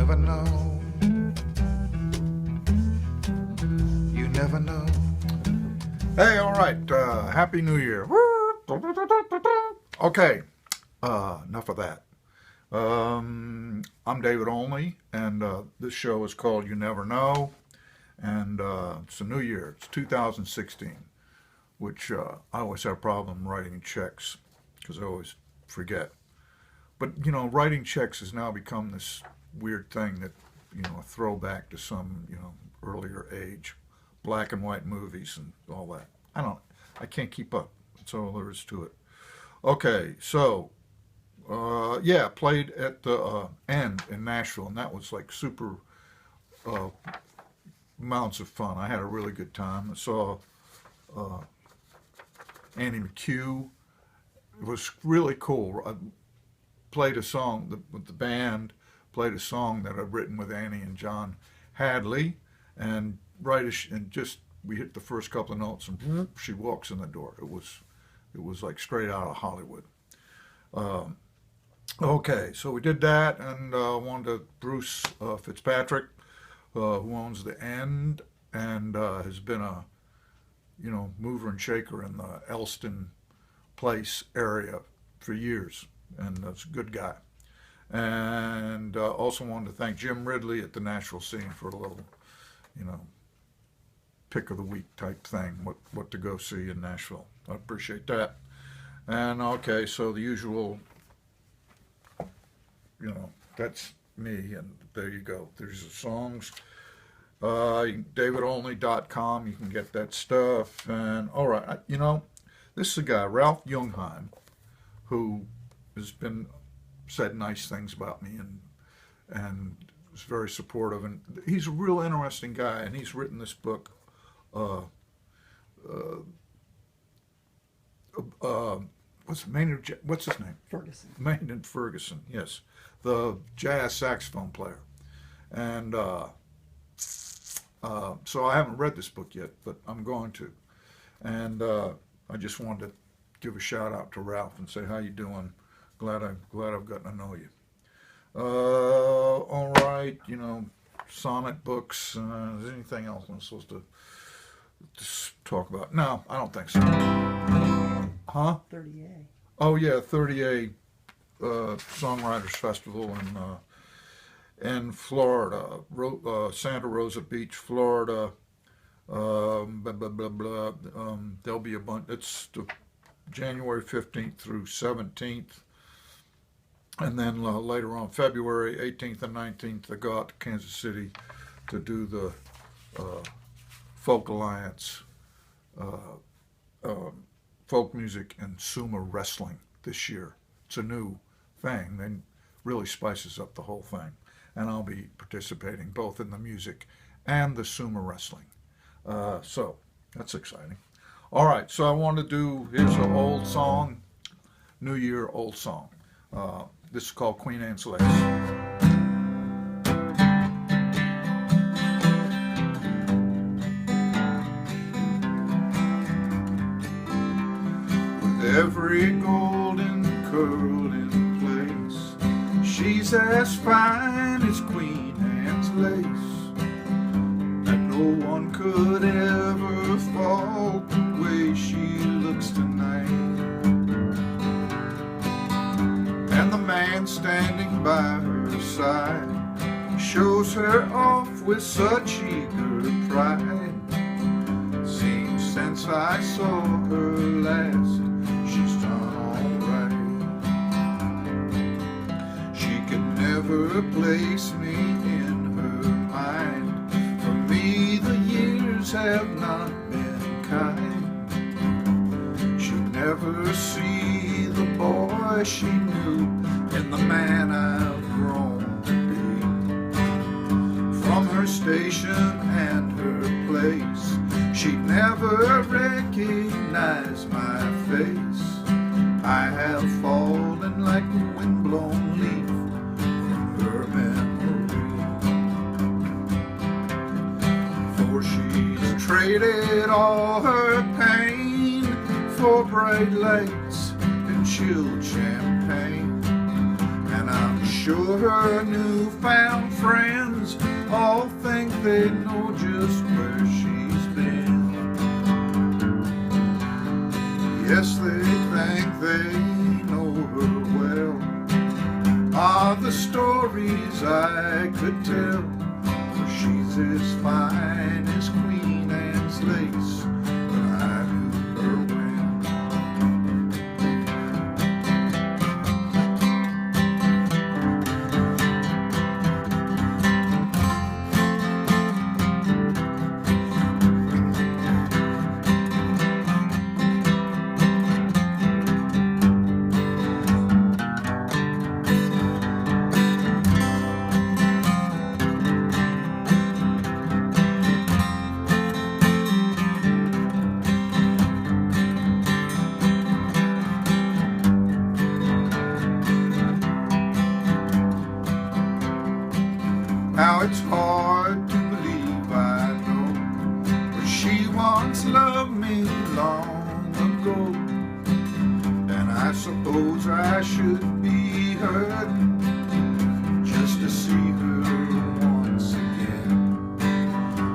never know. You never know. Hey, all right. Happy New Year. Okay. Enough of that. I'm David Olney, and this show is called You Never Know. And it's a new year. It's 2016, which I always have a problem writing checks because I always forget. But, you know, writing checks has now become this weird thing that, you know, a throwback to some, you know, earlier age, black and white movies and all that. I can't keep up. That's all there is to it. Okay, so, yeah, played at the End in Nashville, and that was like super amounts of fun. I had a really good time. I saw Annie McCue. It was really cool. I played a song with the band, played a song that I'd written with Annie and John Hadley, and we hit the first couple of notes, and she walks in the door. It was like straight out of Hollywood. Okay, so we did that, and wanted to Bruce Fitzpatrick, who owns the End and has been a, you know, mover and shaker in the Elston Place area for years, and that's a good guy. And also wanted to thank Jim Ridley at the Nashville scene for a little, you know, pick of the week type thing, what to go see in Nashville. I appreciate that. And okay, so the usual, you know, that's me, and there you go. There's the songs. DavidOlney.com, you can get that stuff. And all right, you know, this is a guy, Ralph Jungheim, who has said nice things about me and is very supportive. And he's a real interesting guy, and he's written this book. Maynard? What's his name? Ferguson. Maynard Ferguson. Yes, the jazz saxophone player, and so I haven't read this book yet, but I'm going to, and I just wanted to give a shout out to Ralph and say how you doing. Glad I've gotten to know you. All right, you know, sonnet books. Is there anything else I'm supposed to talk about? No, I don't think so. Huh? 30A. Oh yeah, 30A Songwriters Festival in Florida, Santa Rosa Beach, Florida. Blah, blah, blah, blah. There'll be a bunch. It's January 15th through 17th. And then later on, February 18th and 19th, they go out to Kansas City to do the Folk Alliance folk music and sumo wrestling this year. It's a new thing. They really spices up the whole thing. And I'll be participating both in the music and the sumo wrestling. So that's exciting. All right, so I want to do, here's an old song, New Year old song. This is called Queen Anne's Lace. Every golden curl in place, she's as fine as Queen Anne's lace, that no one could ever fault the way she looks tonight. And the man standing by her side shows her off with such eager pride. Seems since I saw her last, she's done alright. She can never place me in her mind. For me the years have not been kind. She'll never see the boy she knew in the man I've grown to be. From her station and her place, she'd never recognize my face. I have fallen like a windblown leaf from her memory. For she's traded all her pain for bright lights and chilled champagne. And I'm sure her newfound friends all think they know just where she's been. Yes, they think they know her well. Are the stories I could tell, for she's as fine as Queen Anne's lace, but I knew her well. Now it's hard to believe, I know, but she once loved me long ago, and I suppose I should be hurt just to see her once again.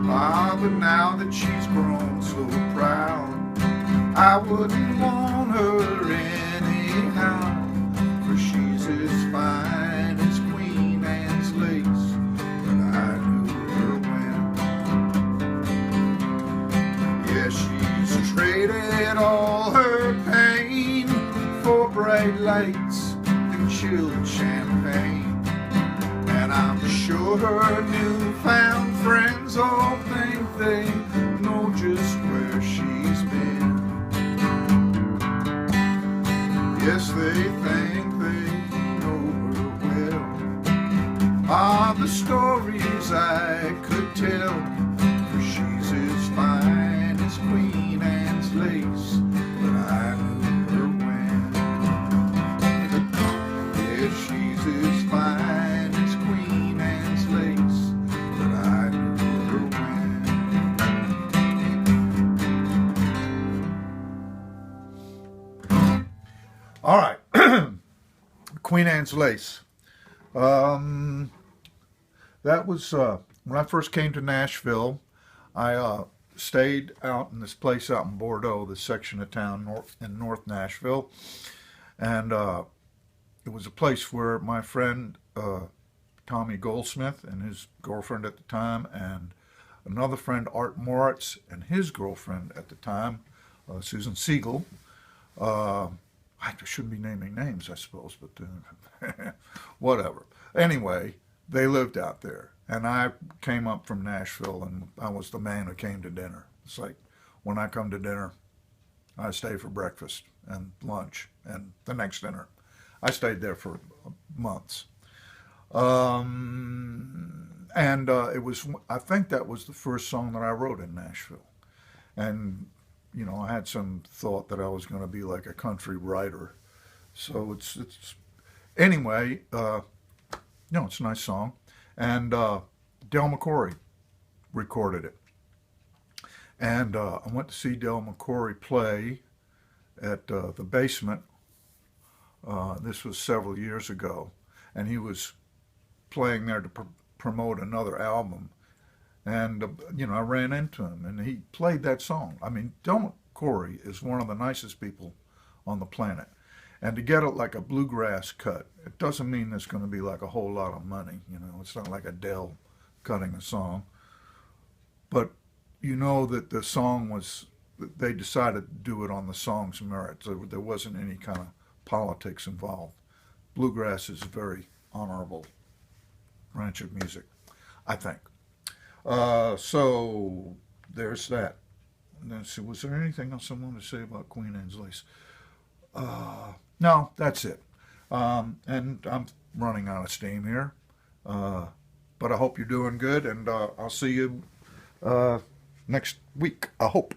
Ah, but now that she's grown so proud, I wouldn't want her anyhow, for she's as fine as Queen Anne's lace. I knew her when. Yeah, she's traded all her pain for bright lights and chilled champagne. And I'm sure her newfound friends all think they know just where she's been. Yes, they think they know her well. Ah, the stories I could tell, for she's as fine as Queen Anne's lace, but I knew her when. Yeah, she's as fine as Queen Anne's lace, but I knew her when. All right, Queen Anne's lace. That was when I first came to Nashville. I stayed out in this place out in Bordeaux, this section of town in North Nashville, and it was a place where my friend Tommy Goldsmith and his girlfriend at the time, and another friend Art Moritz and his girlfriend at the time, Susan Siegel. I shouldn't be naming names, I suppose, but whatever. Anyway, they lived out there, and I came up from Nashville, and I was the man who came to dinner. It's like when I come to dinner, I stay for breakfast and lunch and the next dinner. I stayed there for months. And it was, I think that was the first song that I wrote in Nashville. And, you know, I had some thought that I was going to be like a country writer. So it's anyway, it's a nice song. And Del McCoury recorded it. And I went to see Del McCoury play at the Basement. This was several years ago. And he was playing there to promote another album. And, I ran into him, and he played that song. I mean, Del McCoury is one of the nicest people on the planet. And to get it like a bluegrass cut, it doesn't mean there's going to be like a whole lot of money. It's not like Adele cutting a song. But you know that the song was, they decided to do it on the song's merits. There wasn't any kind of politics involved. Bluegrass is a very honorable branch of music, I think. So there's that. Let's see, was there anything else I wanted to say about Queen Anne's Lace? No, that's it. And I'm running out of steam here. But I hope you're doing good, and I'll see you next week, I hope.